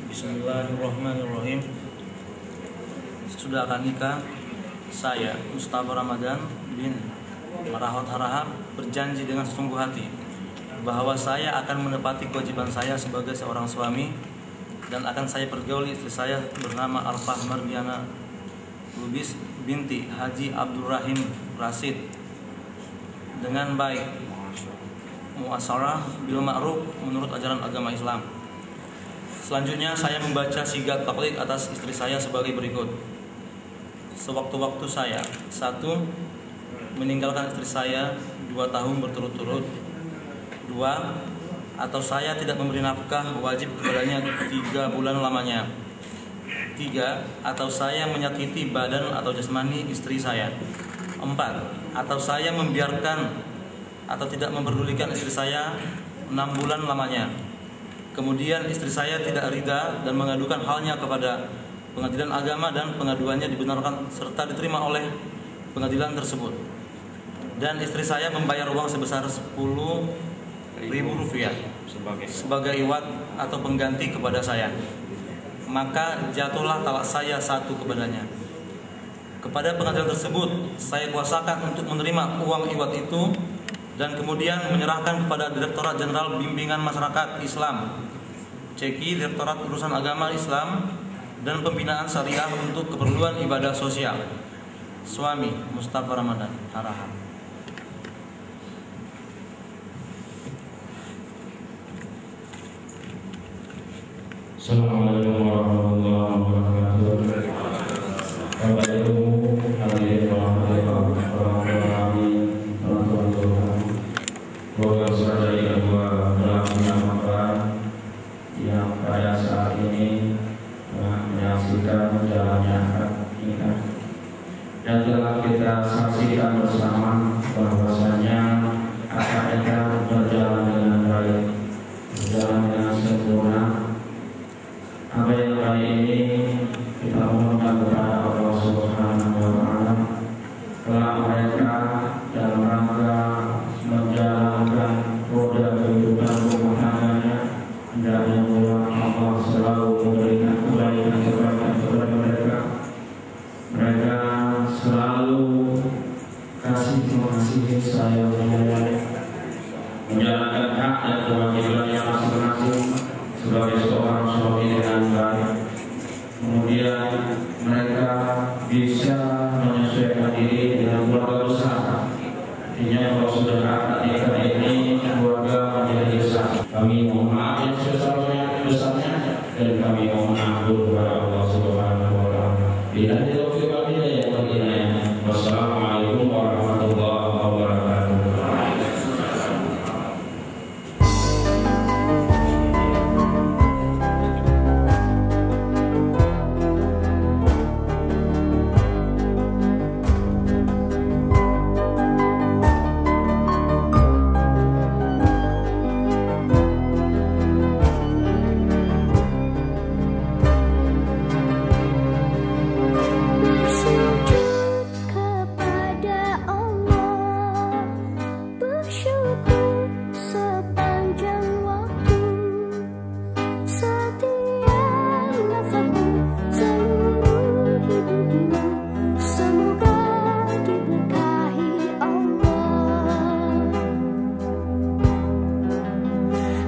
Bismillahirrahmanirrahim. Sudah akan nikah, saya Mustafa Ramadan bin Marahot Harahap berjanji dengan sesungguh hati bahwa saya akan menepati kewajiban saya sebagai seorang suami dan akan saya pergauli istri saya bernama Arfah Mardiana Lubis binti Haji Abdul Rahim Rasid dengan baik, muasyarah bil ma'ruf menurut ajaran agama Islam. Selanjutnya saya membaca sigat taklid atas istri saya sebagai berikut. Sewaktu-waktu saya: 1. Meninggalkan istri saya 2 tahun berturut-turut. 2. Atau saya tidak memberi nafkah wajib kepadanya 3 bulan lamanya. 3. Atau saya menyakiti badan atau jasmani istri saya. 4. Atau saya membiarkan atau tidak memperdulikan istri saya 6 bulan lamanya. Kemudian istri saya tidak ridha dan mengadukan halnya kepada pengadilan agama dan pengaduannya dibenarkan serta diterima oleh pengadilan tersebut. Dan istri saya membayar uang sebesar Rp10.000 sebagai iwat atau pengganti kepada saya. Maka jatuhlah talak saya 1 kepadanya. Kepada pengadilan tersebut saya kuasakan untuk menerima uang iwat itu dan kemudian menyerahkan kepada Direktorat Jenderal Bimbingan Masyarakat Islam (CEKI), Direktorat Urusan Agama Islam dan Pembinaan Syariah untuk keperluan ibadah sosial. Suami Mustafa Ramadan Harahap. Assalamualaikum warahmatullahi wabarakatuh. Bapak Ibu hadirin Semoga saudari kedua telah menyampaikan yang pada saat ini telah menyaksikan jalannya akad nikah dan telah kita saksikan bersama bahwasanya akad nikah berjalan dengan baik, berjalan dengan sempurna. Apa yang baik ini kita mohonkan kepada Allah Subhanahu wa Ta'ala telah mereka dalam rangka menjalankan roda kehidupan rumah tangganya, hendaknya Allah selalu memberikan kebaikan kepada mereka. Mereka selalu kasih mengasihi sayang menjalankan hak dan kewajibannya masing-masing sebagai seorang suami dengan baik. Kemudian mereka bisa menyesuaikan diri dengan keluarga besar. Artinya kalau sudah akad nikah ini keluarga menjadi sah. Kami mohon maaf yang sebesar-besarnya dan kami mohon ampun kepada Allah Subhanahu wa Ta'ala. Billahi taufiq wal hidayah. Wassalamualaikum warahmatullahi wabarakatuh.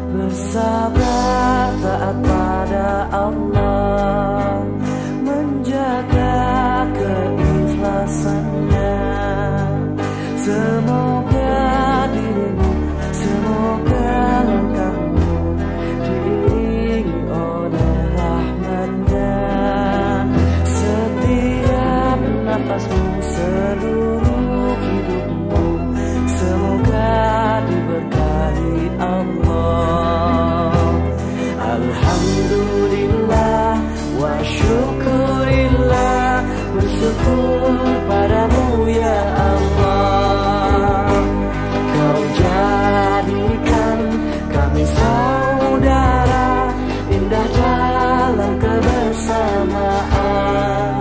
Bersabar taat pada Allah, menjaga keikhlasannya. Semoga dirimu, semoga langkahmu diiringi oleh rahmatnya. Setiap nafasmu, seluruh hidupmu, semoga diberkahi Allah. Alhamdulillah wa syukurillah, bersyukur padamu ya Allah. Kau jadikan kami saudara, indah dalam kebersamaan.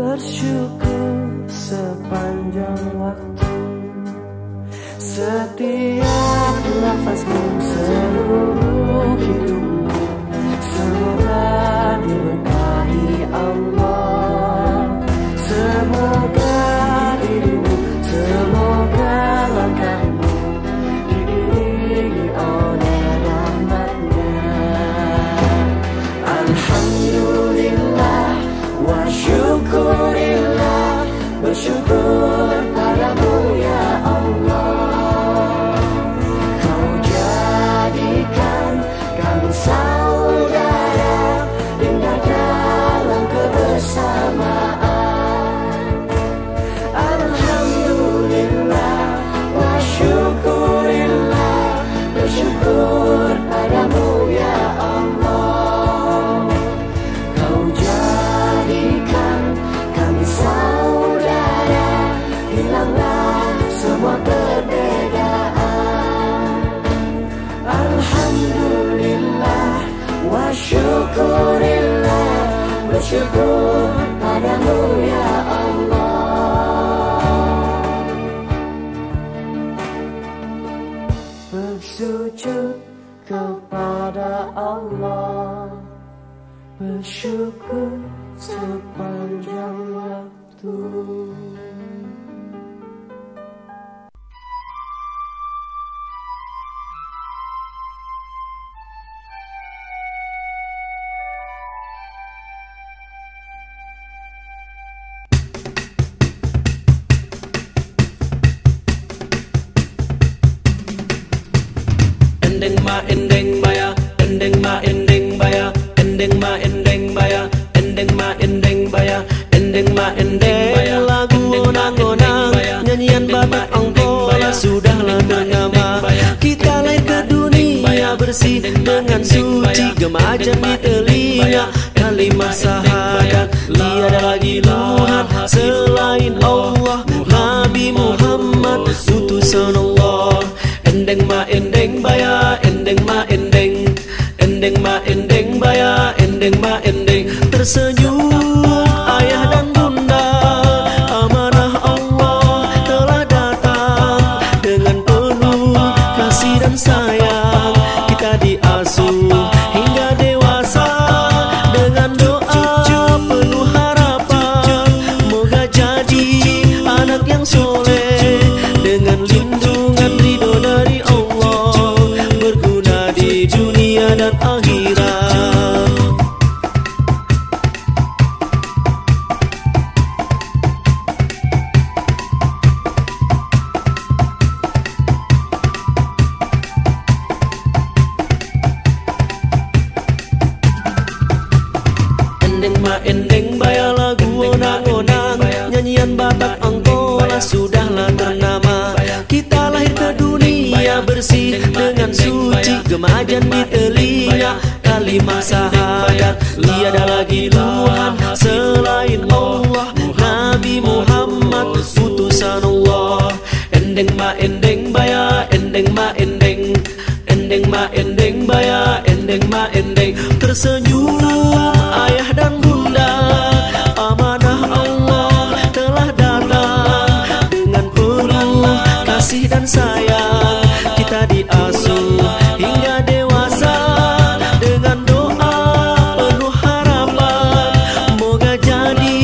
bersyukur sepanjang waktu. Setiap nafasmu, seluruh hidupmu, semoga diberkahi Allah. Semoga dirimu, semoga langkahmu diiringi oleh rahmatnya. Alhamdulillah wa syukurillah, bersyukur padamu ya Allah. Kau jadikan kami saudara indah dalam kebersamaan. Alhamdulillah wa syukurillah, bersyukur padamu ya Allah. Kau jadikan kami saudara, hilanglah semua perbedaan. Alhamdulillah wa syukurillah, bersyukur padamu ya Allah. Bersujud kepada Allah, bersyukur sepanjang waktu. Endeng ma endeng baya, endeng ma endeng baya, endeng ma endeng baya, endeng ma endeng baya, endeng ma endeng baya. Lagu onang-onang, nyanyian Batak Angkola sudahlah ternama. Kita lahir ke dunia bersih dengan suci, gema ajan di telinga, kalimat syahadat tiada lagi Tuhan selain Allah. Nabi Muhammad utusan Allah. Endeng ma endeng baya, endeng ma endeng, endeng ma endeng baya, endeng ma endeng. Tersenyum ayah dan bunda, amanah Allah telah datang. Dengan penuh kasih dan sayang kita diasuh hingga dewasa. Dengan doa penuh harapan, moga jadi anak yang soleh. Dengan lindungan ridho dari Allah, berguna di dunia dan akhirat. Endeng ma endeng baya, lagu onang-onang, nyanyian Batak Angkola sudahlah ternama. Kita lahir ke dunia bersih dengan suci, gema ajan di telinga, kalimat syahadat tiada lagi Tuhan selain Allah. Nabi Muhammad utusan Allah. Endeng ma endeng baya, endeng ma endeng, endeng ma endeng baya, endeng ma endeng. Tersenyum ayah dan bunda, amanah Allah telah datang. Dengan penuh kasih dan sayang kita diasuh hingga dewasa. Dengan doa penuh harapan, moga jadi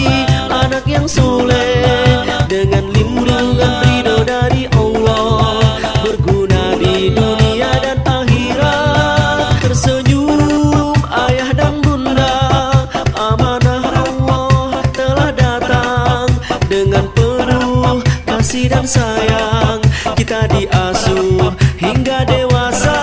anak yang soleh. Dengan lindungan ridho dari Allah, berguna di dunia dan akhirat. Tersenyum ayah dan bunda, amanah Allah telah datang. Dengan penuh kasih dan sayang kita diasuh hingga dewasa.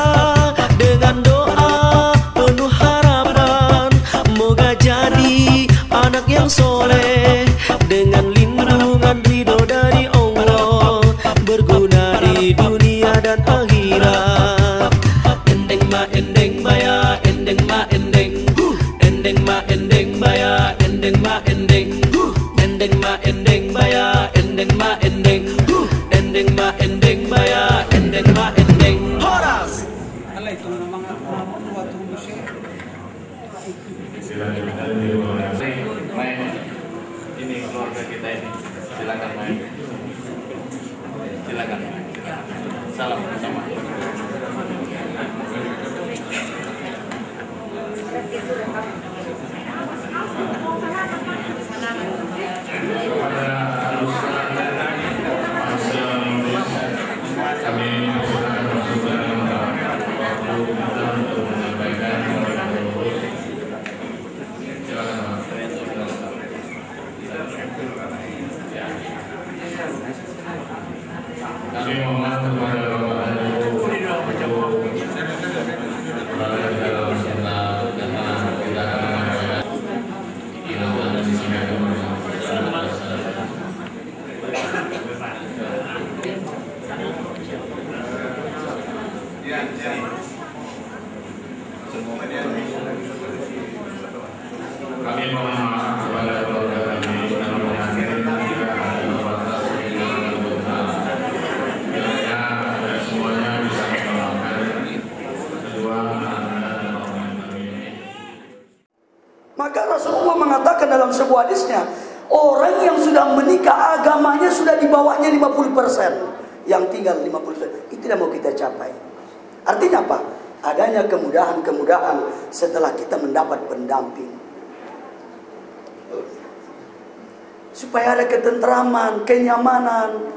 Dengan doa penuh harapan, moga jadi anak yang soleh. Dengan lindungan ridho dari Allah, berguna di dunia dan akhirat. Endeng ma endeng baya, endeng ma endeng, endeng ma endeng baya, endeng ma endeng, endeng ma endeng baya, endeng ma endeng, endeng ma endeng baya, endeng ma endeng. Horas. Ini keluarga kita ini. Silakan main. Silakan. Salam bersama. Kami silakan masuk dalam waktu kita untuk menyampaikan silakan. Kami mohon kepada Bapak Ibu berada dalam sunnah karena kita akan menyampaikan ilmu dan disampaikan kami mohon maaf kepada keluarga kami yang penyakit jika ada batas kiranya semuanya bisa melakukan kedua anak dan orang kami. Maka Rasulullah mengatakan dalam sebuah hadisnya, orang yang sudah menikah agamanya sudah di bawahnya 50%, yang tinggal 50%. Itu yang mau kita capai. Artinya apa? Adanya kemudahan-kemudahan setelah kita mendapat pendamping. Supaya ada ketentraman, kenyamanan,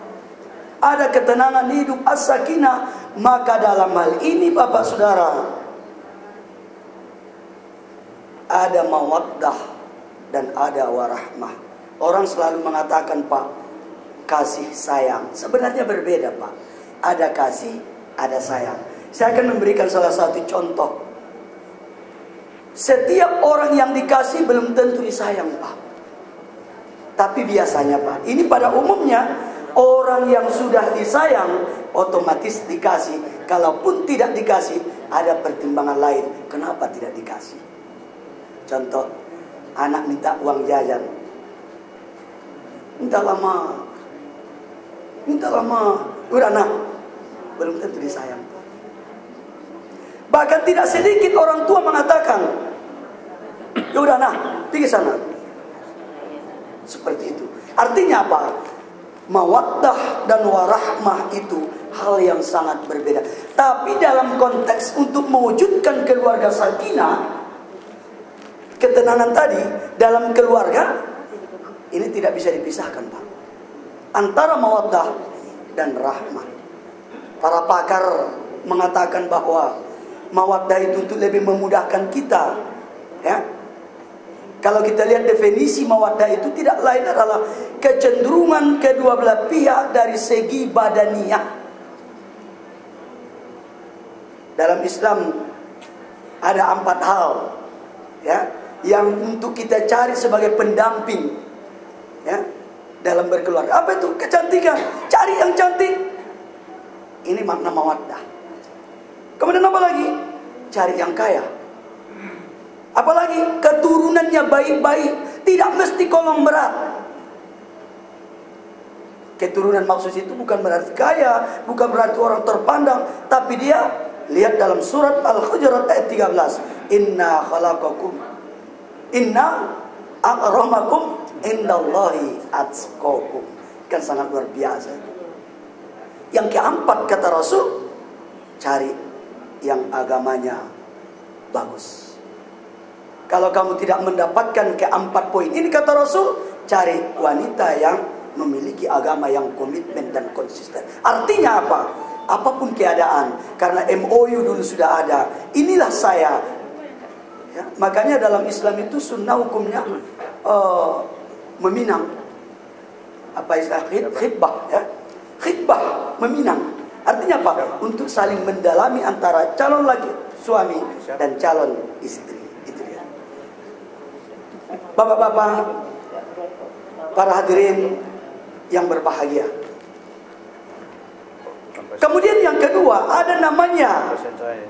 ada ketenangan hidup, as-sakinah. Maka dalam hal ini Bapak Saudara, ada mawaddah dan ada warahmah. Orang selalu mengatakan, Pak, kasih sayang. Sebenarnya berbeda, Pak. Ada kasih, ada sayang. Saya akan memberikan salah satu contoh. Setiap orang yang dikasih belum tentu disayang, Pak. Tapi biasanya, Pak, ini pada umumnya orang yang sudah disayang otomatis dikasih. Kalaupun tidak dikasih, ada pertimbangan lain. Kenapa tidak dikasih? Contoh, anak minta uang jajan. Minta lama. Udah nak, belum tentu disayang. Bahkan tidak sedikit orang tua mengatakan, ya udah nah, pergi sana. Seperti itu. Artinya apa? Mawaddah dan warahmah itu hal yang sangat berbeda. Tapi dalam konteks untuk mewujudkan keluarga sakinah, ketenangan tadi dalam keluarga, ini tidak bisa dipisahkan, Pak. Antara mawaddah dan rahmah. Para pakar mengatakan bahwa mawaddah itu untuk lebih memudahkan kita, ya. Kalau kita lihat definisi mawaddah itu tidak lain adalah kecenderungan kedua belah pihak dari segi badaniyah. Dalam Islam ada 4 hal, ya, yang untuk kita cari sebagai pendamping, ya, dalam berkeluarga. Apa itu? Kecantikan. Cari yang cantik. Ini makna mawaddah. Kemudian apa lagi? Cari yang kaya. Apalagi keturunannya baik-baik, tidak mesti kolong berat. Keturunan maksud itu bukan berarti kaya, bukan berarti orang terpandang, tapi dia lihat dalam surat Al-Hujurat ayat 13, Inna akramakum indallahi atqakum. Kan sangat luar biasa. Yang keempat kata Rasul, cari yang agamanya bagus. Kalau kamu tidak mendapatkan keempat poin ini kata Rasul, cari wanita yang memiliki agama yang komitmen dan konsisten. Artinya apa? Apapun keadaan, karena MOU dulu sudah ada. Inilah saya. Ya, makanya dalam Islam itu sunnah hukumnya meminang. Apa istilah khitbah? Ya? Khitbah, meminang. Artinya apa? Untuk saling mendalami antara calon laki suami dan calon istri. Bapak-bapak, para hadirin yang berbahagia. Kemudian yang kedua ada namanya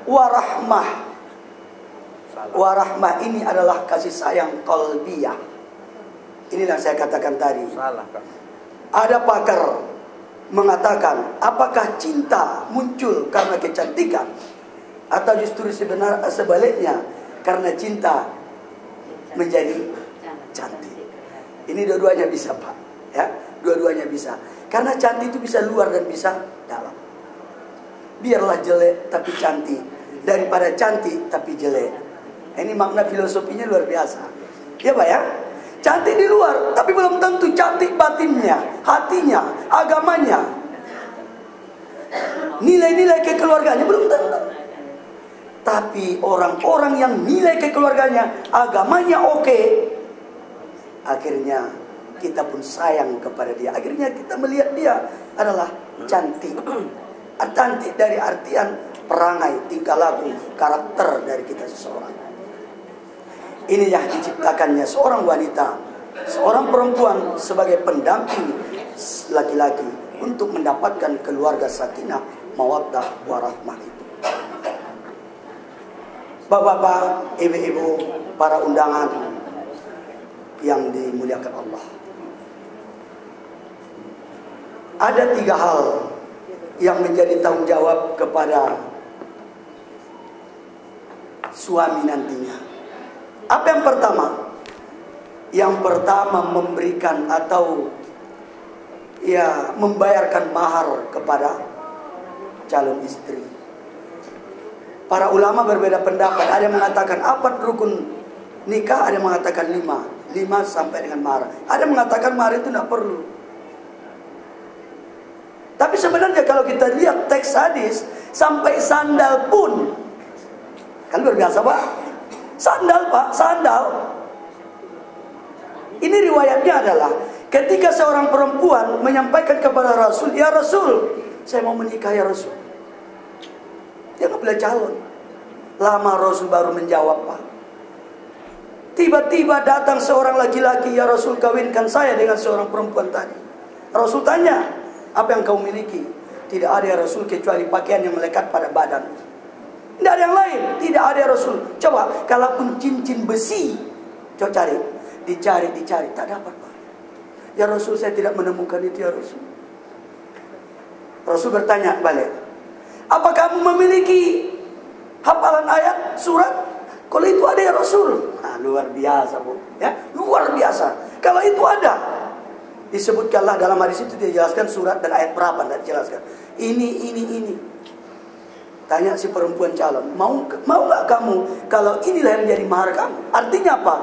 warahmah. Warahmah ini adalah kasih sayang qalbiyah. Inilah yang saya katakan tadi. Ada pakar mengatakan, apakah cinta muncul karena kecantikan atau justru sebaliknya karena cinta menjadi cantik. Ini dua-duanya bisa, Pak. Ya, dua-duanya bisa. Karena cantik itu bisa luar dan bisa dalam. Biarlah jelek tapi cantik daripada cantik tapi jelek. Ini makna filosofinya luar biasa. Ya, Pak ya? Cantik di luar, tapi belum tentu cantik batinnya, hatinya, agamanya. Nilai-nilai kekeluarganya belum tentu. Tapi orang-orang yang nilai kekeluarganya, agamanya oke, akhirnya kita pun sayang kepada dia. Akhirnya kita melihat dia adalah cantik. Cantik dari artian perangai, tingkah laku, karakter dari kita seseorang. Ini yang diciptakannya seorang wanita, seorang perempuan sebagai pendamping laki-laki untuk mendapatkan keluarga sakinah, mawaddah, warahmah itu. Bapak-bapak, ibu-ibu, para undangan yang dimuliakan Allah. Ada 3 hal yang menjadi tanggung jawab kepada suami nantinya. Apa yang pertama? Yang pertama memberikan atau membayarkan mahar kepada calon istri. Para ulama berbeda pendapat. Ada yang mengatakan 4 rukun nikah, ada yang mengatakan 5 sampai dengan mahar. Ada yang mengatakan mahar itu tidak perlu. Tapi sebenarnya kalau kita lihat teks hadis, sampai sandal pun, kan luar biasa, Pak. Sandal, Pak, sandal. Ini riwayatnya adalah ketika seorang perempuan menyampaikan kepada Rasul, "Ya Rasul, saya mau menikah ya Rasul." Dia nggak boleh calon. Lama Rasul baru menjawab, Pak. Tiba-tiba datang seorang laki-laki, "Ya Rasul, kawinkan saya dengan seorang perempuan tadi." Rasul tanya, "Apa yang kau miliki?" "Tidak ada ya Rasul kecuali pakaian yang melekat pada badan." "Tidak ada yang lain?" "Tidak ada ya Rasul." "Coba, kalaupun cincin besi." Coba cari. Dicari, tak dapat, Pak. "Ya Rasul, saya tidak menemukan itu ya Rasul." Rasul bertanya balik, "Apa kamu memiliki hafalan ayat, surat?" "Kalau itu ada ya Rasul." Nah, luar biasa, Bu. Ya, luar biasa. Kalau itu ada, disebutkanlah dalam hadis itu dijelaskan surat dan ayat berapa, tidak dijelaskan. Ini. Tanya si perempuan calon, mau nggak kamu kalau inilah yang menjadi mahar kamu? Artinya apa?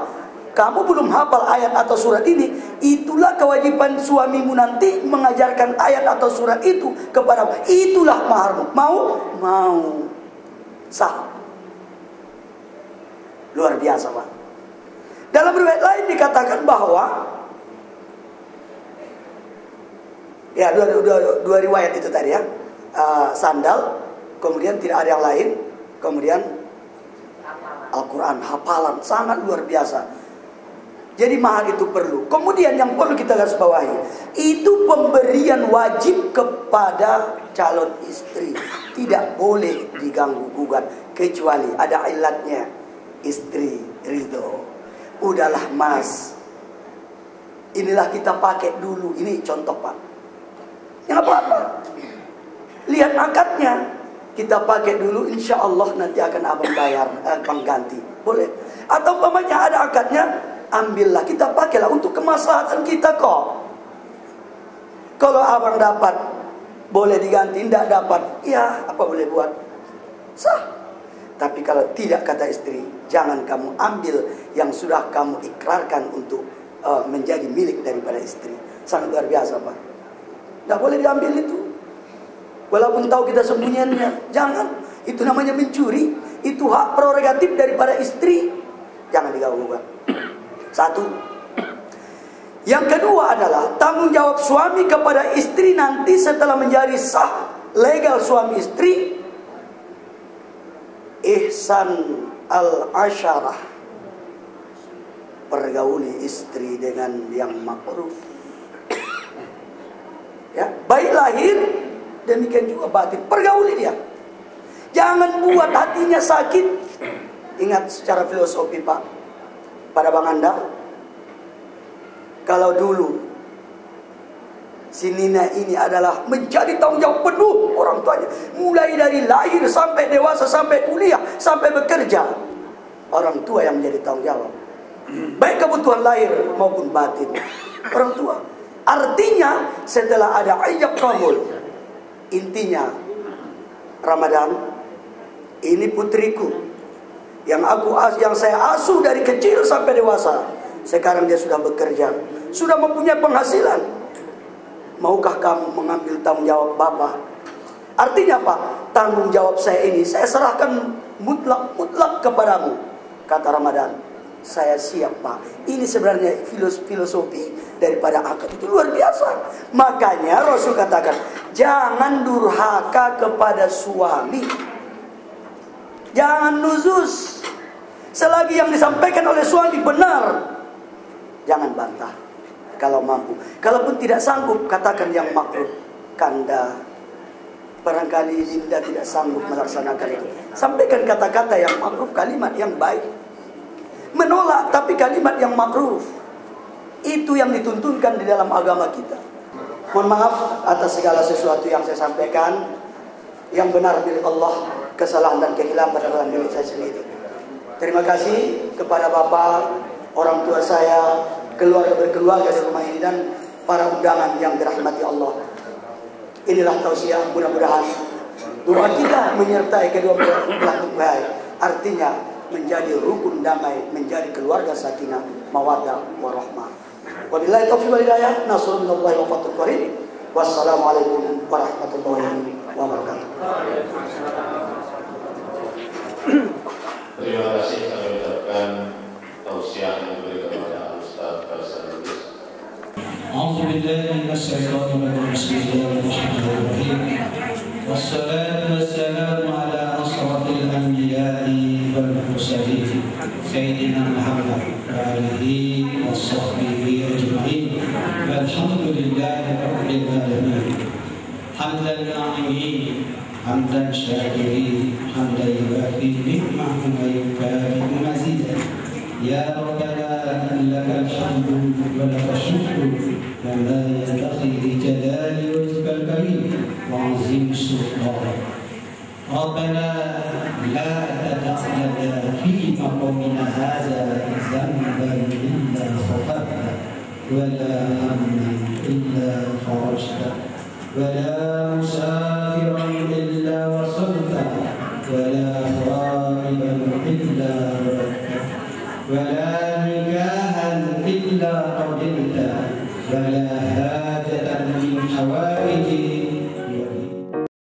Kamu belum hafal ayat atau surat ini, itulah kewajiban suamimu nanti mengajarkan ayat atau surat itu kepadamu. Itulah maharmu. Mau. Sah. Luar biasa, Pak. Dalam riwayat lain dikatakan bahwa ya dua riwayat itu tadi ya. Sandal, kemudian tidak ada yang lain, kemudian Al-Quran, hafalan, sangat luar biasa. Jadi mahar itu perlu. Kemudian yang perlu kita garis bawahi, itu pemberian wajib kepada calon istri. Tidak boleh diganggu gugat kecuali ada ilatnya. Istri ridho. Udahlah Mas, inilah kita pakai dulu. Ini contoh, Pak. Yang apa-apa. Lihat akadnya. Kita pakai dulu, insya Allah nanti akan abang bayar, abang ganti. Boleh. Atau umpamanya ada akadnya, ambillah, kita pakailah untuk kemaslahatan kita kok. Kalau abang dapat, boleh diganti, tidak dapat, ya apa boleh buat? Sah. Tapi kalau tidak, kata istri, jangan kamu ambil yang sudah kamu ikrarkan untuk menjadi milik daripada istri. Sangat luar biasa, Pak. Tidak boleh diambil itu. Walaupun tahu kita sembunyiannya, jangan. Itu namanya mencuri. Itu hak prerogatif daripada istri. Jangan diganggu. Satu. Yang kedua adalah tanggung jawab suami kepada istri nanti setelah menjadi sah legal suami istri. Ihsan al-asyarah, pergauli istri dengan yang ma'ruf. Ya, baik lahir, demikian juga batin. Pergauli dia. Jangan buat hatinya sakit. Ingat secara filosofi, Pak, pada Bang Anda, kalau dulu si Nina ini adalah menjadi tanggung jawab penuh orang tuanya, mulai dari lahir sampai dewasa, sampai kuliah, sampai bekerja, orang tua yang menjadi tanggung jawab. baik kebutuhan lahir maupun batin orang tua. Artinya setelah ada ijab kabul, intinya Ramadan ini putriku yang saya asuh dari kecil sampai dewasa. Sekarang dia sudah bekerja, sudah mempunyai penghasilan. Maukah kamu mengambil tanggung jawab Bapak? Artinya apa? Tanggung jawab saya ini saya serahkan mutlak kepadamu. Kata Ramadan, saya siap Pak. Ini sebenarnya filosofi daripada akad itu luar biasa. Makanya Rasul katakan, jangan durhaka kepada suami, jangan nuzus. Selagi yang disampaikan oleh suami benar, jangan bantah. Kalau mampu, kalaupun tidak sanggup, katakan yang makruh. Kanda, barangkali Linda tidak sanggup melaksanakan itu, sampaikan kata-kata yang makruh, kalimat yang baik. Menolak tapi kalimat yang makruh, itu yang dituntunkan di dalam agama kita. Mohon maaf atas segala sesuatu yang saya sampaikan. Yang benar milik Allah, kesalahan dan kehilafan adalah milik saya sendiri. Terima kasih kepada Bapak, orang tua saya, berkeluarga di rumah ini, dan para undangan yang dirahmati Allah. Inilah tausiah, mudah-mudahan doa kita menyertai kedua belah baik. Artinya menjadi rukun damai, menjadi keluarga sakinah, mawaddah, warahmah. Wabillahi taufiq wal hidayah. Nasrun minallahi wa fathul qarib. Wassalamualaikum warahmatullahi wabarakatuh. Terima kasih kami ucapkan tausiah yang diberikan kepada Ustaz Faisal Lubis. أعوذ بالله من الشيطان الرجيم بسم الله الرحمن الرحيم والصلاة والسلام على أشرف الأنبياء والمرسلين سيدنا محمد وآله وصحبه أجمعين والحمد لله رب العالمين حمدا ناعمين حمدا شاكرين حمدا يوافي نعمه ويكافئ مزيدا يا ربنا لك الحمد ولك الشكر كما ينبغي لجلال وجهك الكريم وعظيم سلطانك. ربنا لا تدع لنا في مقامنا هذا ذنبا الا غفرته ولا هما الا فرجته ولا مسافرا الا وصلته ولا غائبا الا رددته ولا